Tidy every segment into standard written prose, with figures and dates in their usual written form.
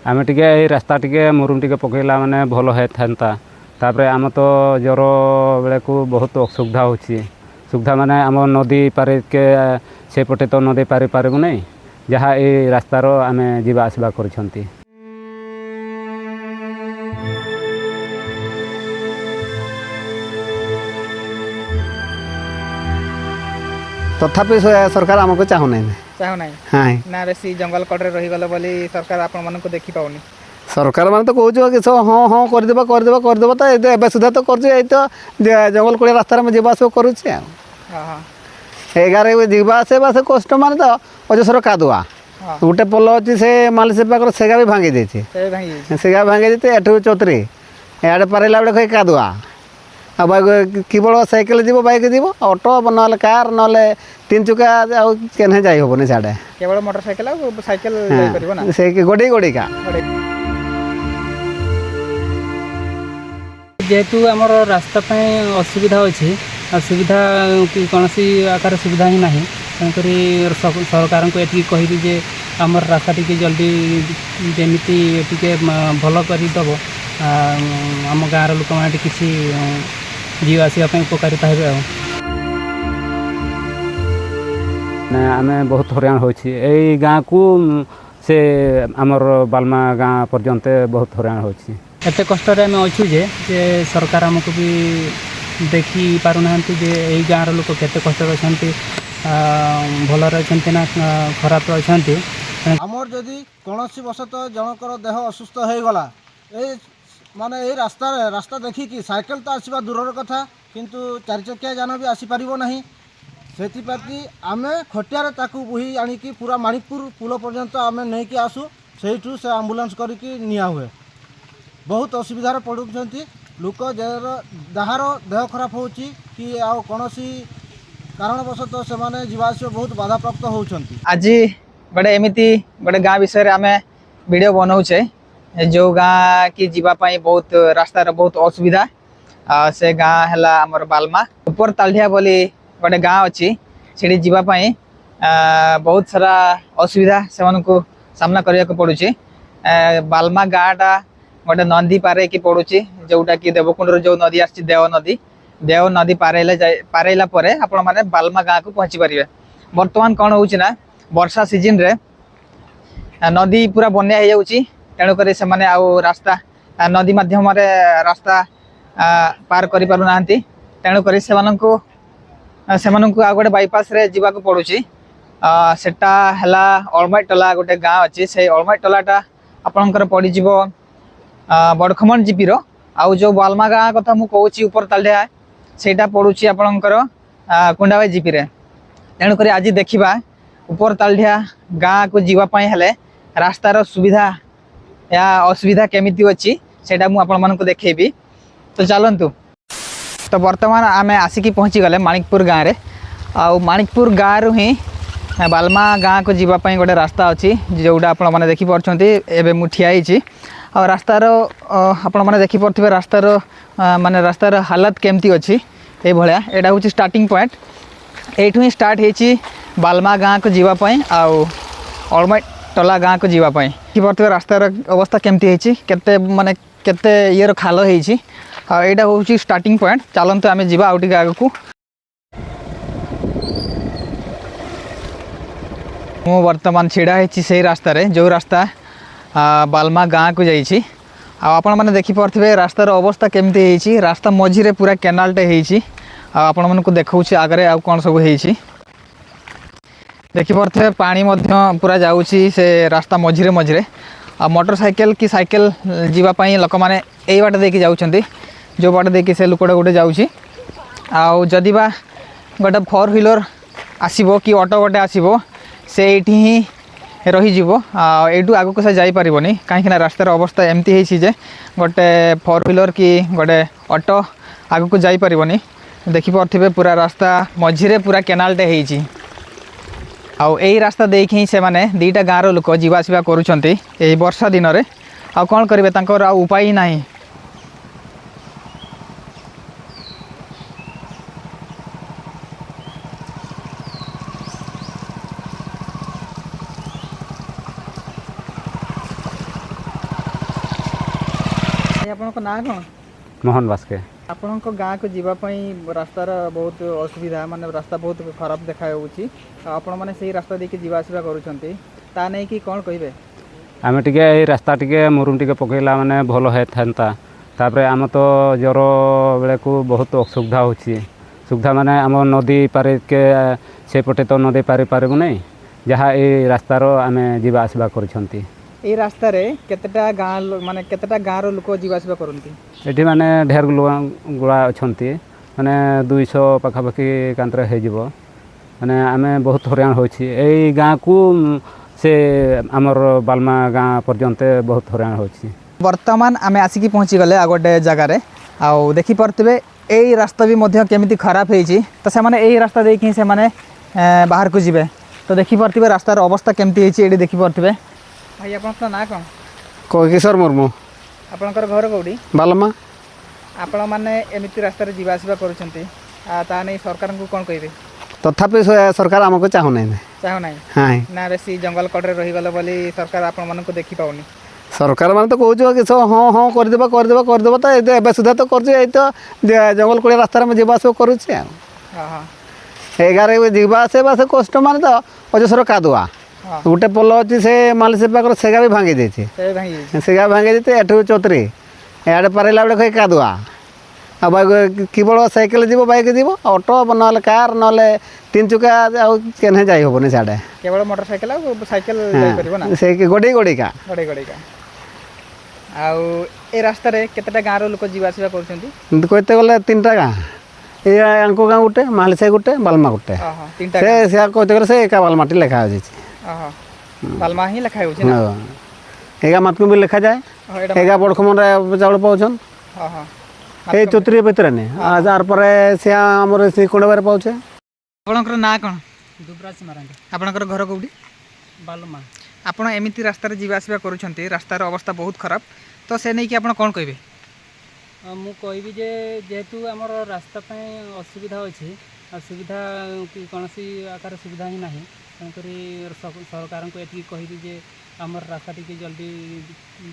आम टे रास्ता टे मुरुम टे पकईला माने भल होता तापर आम तो ज्वर बेले को बहुत असुविधा होची सुविधा माने आम नदी पारि के सेपटे तो नदी पारि पारबू नहीं जहाँ ये रास्तार आम जीवा आसवा कर तथापि सरकार आमको चाहूना चाहूना हाँ ना बेसी जंगल कड़े रहीगल बोली सरकार आपण मन को देखी पाऊनी सरकार मैंने तो कौच कि हाँ हाँ करदेबा करदेबा करदेबा तो ए सुधा तो कर जंगल कूड़े रास्तार में जावास करुचे एगार जावास कष्ट मान तो अजस्र कादुआ गोटे पोल अच्छी से मालिश पाकर सेगा भी भांगी देती सेगा भांगी देते एठू चौतरी इे पारा बेले कहीं कादुआ केवल साइकेल जीव बाइक जीव ऑटो ना कार ना तीन चुका के जाई हेनी साढ़े केवल मोटरसाइकेल साइकेल से गोड़ी गोड़ी का जेहेतु आमर रास्ता असुविधा अच्छी सुविधा कौन सी आकार सुविधा ही ना तेणुक सरकार को ये कहबी जे आमर रास्ता टी जल्दी जमी टे भल करदब आम गाँव लोक मैंने किसी जीव आसवाई उपकारिता हे आम बहुत हराण हो गाँ को से आमर बालमा गाँ पर्यंत बहुत हराण हो एत कष्ट आम अच्छु जे सरकार आमको भी देखी पारना जे यही गाँव लोक केते कष्ट अच्छा भलर अच्छा ना खराब अच्छा आमर जदि कौन बसत जनकर देह असुस्थ हो गला माने ये रास्ता देखिकी साइकेल तो आसवा दूर कथा किंतु चार चकिया जान भी आसीपर ना से आम खटियार ताकू बोही आणिकी पूरा माणिकपुर पुल पर्यंत आम नहीं कि आसू से आम्बुलांस करके निया हुए बहुत असुविधार पड़ुंट लोक जहार देह खराब हो कि कौन कारणवशत से माने जीवास बहुत बाधाप्राप्त होती। आज गोटे एमती गोटे गाँ विषय आम वीडियो बनाऊे जो गाँ की जीवाई बहुत रास्तार बहुत असुविधा से गाँ है आमर बालमा ऊपर तालढिया बोली गोटे गाँ अच्छी से जीवाई बहुत सारा असुविधा से सामना करने को पड़ुची बालमा गाँटा गोटे नदी पारे की पड़ुची जोटा कि देवकुंड जो नदी आसी देव नदी पारेला आपण मैंने बालमा गाँ को पहुँची पारे बर्तमान कौन हो वर्षा सीजन रे नदी पूरा बन्या हो तेणुक से मैंने रास्ता नदी मध्यम रास्ता पार कर पारना तेणुक से गोटे बाईपास रे जीवा को पड़ुची सेटा हला अलमाईटला गोटे गाँ अच्छी से अलमाईटलाटा आपणकर पड़ज बड़खमण जीपीर आउ जो बालमा गाँ कथा मुझे कहूँ ऊपर तालढिया सेटा पड़ुची आपणकर कुंडाबाई जीपी रे तेणुक आज देखा ऊपर तालढिया गाँ को जीवाई हेले रास्तार सुविधा या असुविधा केमिति अच्छी सेटा मुझे आपण मानक देखेबी तो चलतु तो बर्तमान आम आसिकी पहुँची गले माणिकपुर गाँव में आउ माणिकपुर गाँव ही बालमा गाँ को जीवाई गोटे रास्ता अच्छी जोटा आपण मैंने देखिपुंट एवं मुझे ठियाई आ रास्तार आपण मैंने देखिपे रास्तार माने रास्तार हालत केमती अच्छी ये भाया यहाँ हूँ starting point you he start होती बालमा गाँ को जीवाई आउ अलमाईटला गाँ को जीवाई देखिपे रास्तार अवस्था केमती होते माने केते ये खाल होती यहाँ हूँ स्टार्टिंग पॉइंट चलते आम जा आगे आगू मु वर्तमान छिड़ा से रास्तार जो रास्ता बालमा गाँ को जाइए आपण मैंने देखिपे रास्तार अवस्था केमती होती रास्ता मझीरे पूरा केनालटे होती आपण मानक देखा आगे आउ कौन सब होती देखिपे पानी पूरा जाऊँगी से रास्ता मझीरे मझीरे मोटरसाइकेल कि साइकेल जीवाई लोक मैंने यही बाट देकी जाऊँगी जो बाट देकी से लुकड़ा गोटे जाऊँगी आउ जदि बा गोटे 4 व्हीलर आसब कि ऑटो गोटे आसब से ही रहीजो यू आग को से जापरनी कहीं रास्तार अवस्था एमती है गोटे 4 व्हीलर कि गोटे ऑटो आग को जापरनी देखिपे पूरा रास्ता मझीरे पूरा केनालटे होती यही रास्ता देखी से माने दीटा गाँव लोक जावासवा करुँच वर्षा दिन में आ कौन करेंगे तांकर आ उपाय ही नहीं ଭାଇ ଆପଣଙ୍କ ନାଁ କ'ଣ? ମୋହନ ବାସ୍କେ। ଆପଣଙ୍କ ଗାଁକୁ ଯିବା ପାଇଁ ରାସ୍ତାର ବହୁତ ଅସୁବିଧା, ମାନେ ରାସ୍ତା ବହୁତ ଖରାପ ଦେଖାଯାଉଛି। ଆପଣମାନେ ସେଇ ରାସ୍ତା ଦେଇକି ଯିବା ଆସିବା କରୁଛନ୍ତି, ତା ନେଇକି କ'ଣ କହିବେ? ଆମେ ଟିକେ ଏଇ ରାସ୍ତା ଟିକେ ମରୁମ୍ ଟିକେ ପକେଇଲା ମାନେ ଭଲ ହେଇଥାନ୍ତା। ତାପରେ ଆମେ ତ ଜ୍ୱର ବେଳକୁ ବହୁତ ଅସୁବିଧା ହେଉଛି। ସୁବିଧା ମାନେ ଆମ ନଦୀ ପାରିକେ ସେପଟେ ତ ନଦୀ ପାରିପାରିବୁ ନାହିଁ, ଯାହା ଏଇ ରାସ୍ତାର ଆମେ ଯିବା ଆସିବା କରୁଛନ୍ତି। ଏଇ ରାସ୍ତାରେ କେତେଟା ଗାଁ ମାନେ କେତେଟା ଗାଁର ଲୋକ ଯିବା ଆସିବା କରନ୍ତି? ଏଠି ମାନେ ଢେର ଗୁଡ଼ା ଅଛନ୍ତି, ମାନେ 200 ପାଖାପାଖି କାନ୍ତରେ ହେଇଯିବ। ମାନେ ଆମେ ବହୁତ ହଇରାଣ ହେଉଛି ଏଇ ଗାଁକୁ, ସେ ଆମର ବାଲମା ଗାଁ ପର୍ଯ୍ୟନ୍ତ ବହୁତ ହଇରାଣ ହେଉଛି। ବର୍ତ୍ତମାନ ଆମେ ଆସିକି ପହଞ୍ଚିଗଲେ ଆଉ ଗୋଟେ ଜାଗାରେ, ଆଉ ଦେଖିପାରୁଥିବେ ଏଇ ରାସ୍ତା ବି ମଧ୍ୟ କେମିତି ଖରାପ ହେଇଛି। ତ ସେମାନେ ଏଇ ରାସ୍ତା ଦେଇକି ହିଁ ସେମାନେ ବାହାରକୁ ଯିବେ। ତ ଦେଖିପାରୁଥିବେ ରାସ୍ତାର ଅବସ୍ଥା କେମିତି ହେଇଛି, ଏଇଠି ଦେଖିପାରୁଥିବେ। ଭାଇ ଆପଣଙ୍କ ନାଁ କ'ଣ? କିଶୋର ମୁର୍ମୁ, ଆପଣଙ୍କର ଘର କେଉଁଠି? ବାଲମା। ଆପଣମାନେ ଏମିତି ରାସ୍ତାରେ ଯିବା ଆସିବା କରୁଛନ୍ତି, ତା ନେଇ ସରକାରଙ୍କୁ କ'ଣ କହିବେ? ତଥାପି ସରକାର ଆମକୁ ଚାହୁଁନାହିଁ। ଚାହୁଁନାହିଁ ହାଁ, ନା ବେଶୀ ଜଙ୍ଗଲ କଡ଼ରେ ରହିଗଲେ ବୋଲି ସରକାର ଆପଣମାନଙ୍କୁ ଦେଖିପାରୁନି? ସରକାର ମାନେ ତ କହୁଛୁ କିଛି ହଁ ହଁ କରିଦେବା ତ ଏବେ ସୁଦ୍ଧା ତ କରୁଛି। ଏଇ ତ ଜଙ୍ଗଲ କୋଳିଆ ରାସ୍ତାରେ ଆମେ ଯିବା ଆସିବା କରୁଛି ଆଉ। ହଁ ହଁ ଏଗାରେ ଯିବା ଆସିବା ସେ କଷ୍ଟ ମାନେ ତ ଅଜସ୍ର କାଦୁଆ। ହଁ ଗୋଟେ ପୋଲ ଅଛି ସେ ମାଲିସ ପାଖରେ, ସେଗା ବି ଭାଙ୍ଗି ଦେଇଛି। ସେ ଭାଙ୍ଗି ଯାଇଛି। ସେଗା ଭାଙ୍ଗି ଦେଇଛି, ଏଠୁ ଚତୁରୀ ଇଆଡ଼େ ପାରିଲା ବେଳେ କହି କାଦୁଆ। ଆଉ କେବଳ ସାଇକେଲ ଯିବ, ବାଇକ୍ ଯିବ, ଅଟୋ ନହେଲେ କାର୍ ନହେଲେ 3 ଚକିଆ ଆଉ କେନେ ଯାଇ ହେବନି ସିଆଡ଼େ। କେବଳ ମୋଟର ସାଇକେଲ ଆଉ ସାଇକେଲ ଯାଇପାରିବ ନା? ସେ ଗଡ଼େଇ ଗଡ଼େଇକା ଗଡ଼େଇକା। ଆଉ ଏ ରାସ୍ତାରେ କେତେଟା ଗାଁର ଲୋକ ଯିବା ଆସିବା କରୁଛନ୍ତି? ଏମିତି କହିତେ ଗଲେ 3ଟା ଗାଁ। ଏ ଆଙ୍କ ଗାଁ ଗୋଟେ, ମାଲିସାହି ଗୋଟେ, ବାଲମା ଗୋଟେ। ଓହୋ 3ଟା ସେ ଗାଁ। ସେ କହିତେ ଗଲେ ସେ ଏକା ବାଲମାଟି ଲେଖା ଅଛି। ଓହୋ ବାଲମା ହିଁ ଲେଖା ହେଉଛି ନା? ଏଗା ମାତକୁ ବି ଲେଖାଯାଏ। ଏଇଟା ଏଗା ବଡ଼ଖମରେ ଚାଉଳ ପାଉଛନ୍। ହଁ ହଁ ଏଇ ଚତୁରୀ ଭିତରେ ନି ତାର ପରେ ସେ ଆମର ସେ କୋଣ୍ଡବାରେ ପାଉଛେ। ଆପଣଙ୍କର ନାଁ କ'ଣ? ଦୁବରାଜ ମାରାଣ୍ଡି, ଆପଣଙ୍କର ଘର କେଉଁଠି? ବାଲମା। ଆପଣ ଏମିତି ରାସ୍ତାରେ ଯିବା ଆସିବା କରୁଛନ୍ତି, ରାସ୍ତାର ଅବସ୍ଥା ବହୁତ ଖରାପ, ତ ସେ ନେଇକି ଆପଣ କ'ଣ କହିବେ? ମୁଁ କହିବି ଯେ ଯେହେତୁ ଆମର ରାସ୍ତା ପାଇଁ ଅସୁବିଧା ଅଛି, ଆଉ ସୁବିଧା କୌଣସି ଆକାର ସୁବିଧା ହିଁ ନାହିଁ, ତେଣୁକରି ସରକାରଙ୍କୁ ଏତିକି କହିବି ଯେ ଆମର ରାସ୍ତା ଟିକେ ଜଲ୍ଦି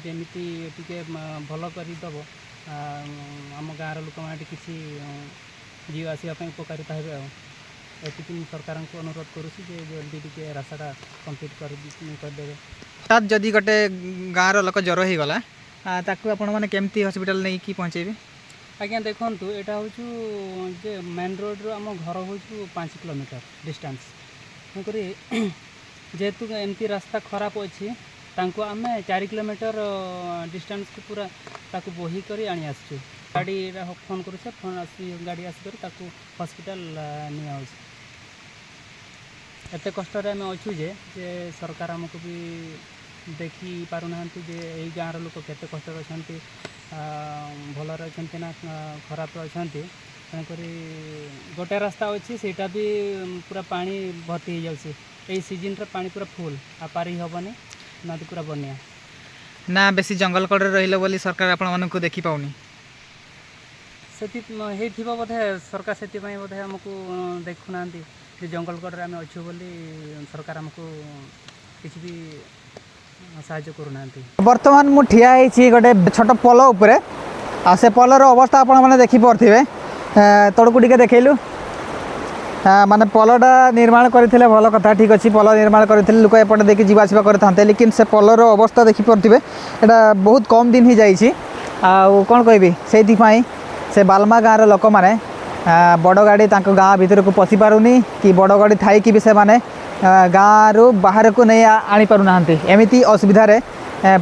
ଯେମିତି ଟିକେ ଭଲ କରିଦେବ, ଆମ ଗାଁର ଲୋକମାନେ କିଛି ଯିବା ଆସିବା ପାଇଁ ଉପକାରିତା ହେବେ। ଆଉ ଏତିକି ମୁଁ ସରକାରଙ୍କୁ ଅନୁରୋଧ କରୁଛି ଯେ ଜଲ୍ଦି ଟିକେ ରାସ୍ତାଟା କମ୍ପ୍ଲିଟ୍ କରିଦେବେ। ହଠାତ୍ ଯଦି ଗୋଟେ ଗାଁର ଲୋକ ଜ୍ୱର ହେଇଗଲା, ତାକୁ ଆପଣମାନେ କେମିତି ହସ୍ପିଟାଲ ନେଇକି ପହଞ୍ଚେଇବେ? ଆଜ୍ଞା ଦେଖନ୍ତୁ, ଏଇଟା ହେଉଛୁ ଯେ ମେନ୍ ରୋଡ଼ରୁ ଆମ ଘର ହେଉଛୁ 5 କିଲୋମିଟର ଡିଷ୍ଟାନ୍ସ। ତେଣୁକରି ଯେହେତୁ ଏମିତି ରାସ୍ତା ଖରାପ ଅଛି, ତାଙ୍କୁ ଆମେ 4 କିଲୋମିଟର ଡିଷ୍ଟାନ୍ସକୁ ପୁରା ତାକୁ ବୋହି କରି ଆଣି ଆସୁଛୁ। ଗାଡ଼ିରେ ଫୋନ୍ କରୁଛେ, ଗାଡ଼ି ଆସିକରି ତାକୁ ହସ୍ପିଟାଲ ନିଆହେଉଛି। ଏତେ କଷ୍ଟରେ ଆମେ ଅଛୁ ଯେ ସରକାର ଆମକୁ ବି ଦେଖି ପାରୁନାହାନ୍ତି ଯେ ଏଇ ଗାଁର ଲୋକ କେତେ କଷ୍ଟରେ ଅଛନ୍ତି, ଭଲରେ ଅଛନ୍ତି ନା ଖରାପରେ ଅଛନ୍ତି। ତେଣୁକରି ଗୋଟେ ରାସ୍ତା ଅଛି, ସେଇଟା ବି ପୁରା ପାଣି ଭର୍ତ୍ତି ହେଇଯାଉଛି। ଏଇ ସିଜନ୍ରେ ପାଣି ପୁରା ଫୁଲ୍, ଆଉ ପାରି ହେବନି, ନଦୀ ପୁରା ବନ୍ୟା। ନା ବେଶୀ ଜଙ୍ଗଲ କଡ଼ରେ ରହିଲେ ବୋଲି ସରକାର ଆପଣମାନଙ୍କୁ ଦେଖିପାରୁନି? ସେଠି ହେଇଥିବ ବୋଧେ, ସରକାର ସେଥିପାଇଁ ବୋଧେ ଆମକୁ ଦେଖୁନାହାନ୍ତି ଯେ ଜଙ୍ଗଲ କଡ଼ରେ ଆମେ ଅଛୁ ବୋଲି ସରକାର ଆମକୁ କିଛି ବି ସାହାଯ୍ୟ କରୁନାହାନ୍ତି। ବର୍ତ୍ତମାନ ମୁଁ ଠିଆ ହେଇଛି ଗୋଟେ ଛୋଟ ପୋଲ ଉପରେ, ଆଉ ସେ ପୋଲର ଅବସ୍ଥା ଆପଣମାନେ ଦେଖିପାରୁଥିବେ। ତଳକୁ ଟିକେ ଦେଖେଇଲୁ। ମାନେ ପୋଲଟା ନିର୍ମାଣ କରିଥିଲେ ଭଲ କଥା, ଠିକ୍ ଅଛି, ପୋଲ ନିର୍ମାଣ କରିଥିଲେ ଲୋକ ଏପଟେ ଦେଇକି ଯିବା ଆସିବା କରିଥାନ୍ତେ, ଲେକିନ୍ ସେ ପୋଲର ଅବସ୍ଥା ଦେଖିପାରୁଥିବେ ଏଇଟା ବହୁତ କମ୍ ଦିନ ହିଁ ଯାଇଛି। ଆଉ କ'ଣ କହିବି, ସେଇଥିପାଇଁ ସେ ବାଲମା ଗାଁର ଲୋକମାନେ ବଡ଼ ଗାଡ଼ି ତାଙ୍କ ଗାଁ ଭିତରକୁ ପଶି ପାରୁନି, କି ବଡ଼ ଗାଡ଼ି ଥାଇକି ବି ସେମାନେ ଗାଁରୁ ବାହାରକୁ ନେଇ ଆଣିପାରୁନାହାନ୍ତି। ଏମିତି ଅସୁବିଧାରେ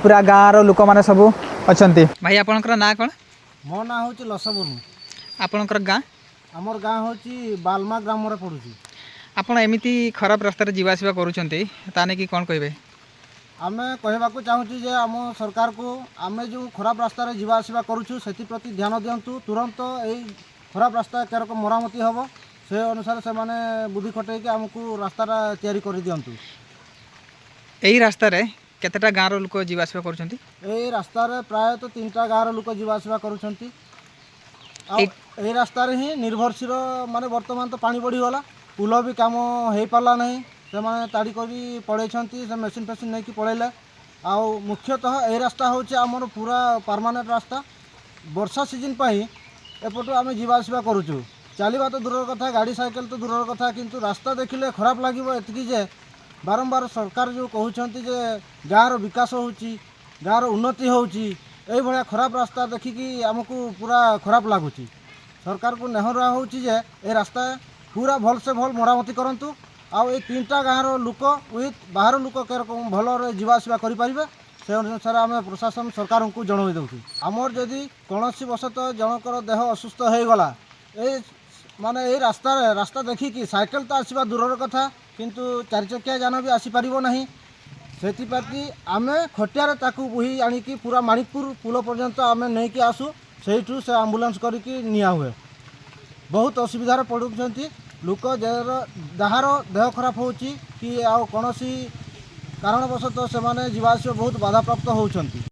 ପୁରା ଗାଁର ଲୋକମାନେ ସବୁ ଅଛନ୍ତି। ଭାଇ ଆପଣଙ୍କର ନାଁ କ'ଣ? ମୋ ନାଁ ହେଉଛି ଲସ ମୁର୍ମୁ। ଆପଣଙ୍କର ଗାଁ? ଆମର ଗାଁ ହେଉଛି ବାଲମା ଗ୍ରାମରେ ପଡ଼ୁଛି। ଆପଣ ଏମିତି ଖରାପ ରାସ୍ତାରେ ଯିବା ଆସିବା କରୁଛନ୍ତି, ତା ନେଇକି କ'ଣ କହିବେ? ଆମେ କହିବାକୁ ଚାହୁଁଛୁ ଯେ ଆମ ସରକାରକୁ ଆମେ ଯେଉଁ ଖରାପ ରାସ୍ତାରେ ଯିବା ଆସିବା କରୁଛୁ ସେଥିପ୍ରତି ଧ୍ୟାନ ଦିଅନ୍ତୁ। ତୁରନ୍ତ ଏଇ ଖରାପ ରାସ୍ତା କେରକ ମରାମତି ହେବ, ସେ ଅନୁସାରେ ସେମାନେ ବୁଦ୍ଧି ଖଟେଇକି ଆମକୁ ରାସ୍ତାଟା ତିଆରି କରିଦିଅନ୍ତୁ। ଏଇ ରାସ୍ତାରେ କେତେଟା ଗାଁର ଲୋକ ଯିବା ଆସିବା କରୁଛନ୍ତି? ଏଇ ରାସ୍ତାରେ ପ୍ରାୟତଃ 3ଟା ଗାଁର ଲୋକ ଯିବା ଆସିବା କରୁଛନ୍ତି। ଆଉ ଏଇ ରାସ୍ତାରେ ହିଁ ନିର୍ଭରଶୀଳ, ମାନେ ବର୍ତ୍ତମାନ ତ ପାଣି ବଢ଼ିଗଲା, ପୁଲ ବି କାମ ହେଇପାରିଲା ନାହିଁ, ସେମାନେ ତାଡ଼ି କରି ପଳେଇଛନ୍ତି, ସେ ମେସିନ୍ ଫେସିନ୍ ନେଇକି ପଳେଇଲେ। ଆଉ ମୁଖ୍ୟତଃ ଏଇ ରାସ୍ତା ହେଉଛି ଆମର ପୁରା ପର୍ମାନେଣ୍ଟ ରାସ୍ତା, ବର୍ଷା ସିଜନ୍ ପାଇଁ ଏପଟୁ ଆମେ ଯିବା ଆସିବା କରୁଛୁ। ଚାଲିବା ତ ଦୂରର କଥା, ଗାଡ଼ି ସାଇକେଲ ତ ଦୂରର କଥା, କିନ୍ତୁ ରାସ୍ତା ଦେଖିଲେ ଖରାପ ଲାଗିବ ଏତିକି ଯେ ବାରମ୍ବାର ସରକାର ଯେଉଁ କହୁଛନ୍ତି ଯେ ଗାଁର ବିକାଶ ହେଉଛି, ଗାଁର ଉନ୍ନତି ହେଉଛି, ଏଇଭଳିଆ ଖରାପ ରାସ୍ତା ଦେଖିକି ଆମକୁ ପୁରା ଖରାପ ଲାଗୁଛି। ସରକାରକୁ ନେହରୁଆ ହେଉଛି ଯେ ଏ ରାସ୍ତା ପୁରା ଭଲସେ ଭଲ ମରାମତି କରନ୍ତୁ, ଆଉ ଏଇ 3ଟା ଗାଁର ଲୋକ ୱିଥ୍ ବାହାର ଲୋକ କେରକମ ଭଲରେ ଯିବା ଆସିବା କରିପାରିବେ ସେ ଅନୁସାରେ ଆମେ ପ୍ରଶାସନ ସରକାରଙ୍କୁ ଜଣାଇ ଦେଉଛୁ। ଆମର ଯଦି କୌଣସି ବଶତଃ ଜଣଙ୍କର ଦେହ ଅସୁସ୍ଥ ହୋଇଗଲା, ଏଇ ରାସ୍ତା ଦେଖିକି ସାଇକେଲ ତ ଆସିବା ଦୂରର କଥା, କିନ୍ତୁ 4 ଚକିଆ ଯାନ ବି ଆସିପାରିବ ନାହିଁ। ସେଥିପ୍ରତି ଆମେ ଖଟିଆରେ ତାକୁ ବୋହି ଆଣିକି ପୁରା ମାଣିକପୁର ପୋଲ ପର୍ଯ୍ୟନ୍ତ ଆମେ ନେଇକି ଆସୁ, ସେଇଠୁ ସେ ଆମ୍ବୁଲାନ୍ସ କରିକି ନିଆ ହୁଏ। ବହୁତ ଅସୁବିଧାରେ ପଡ଼ୁଛନ୍ତି ଲୋକ, ଯାହାର ଦେହ ଖରାପ ହେଉଛି କି ଆଉ କୌଣସି କାରଣବଶତଃ ସେମାନେ ଯିବା ଆସିବା ବହୁତ ବାଧାପ୍ରାପ୍ତ ହେଉଛନ୍ତି।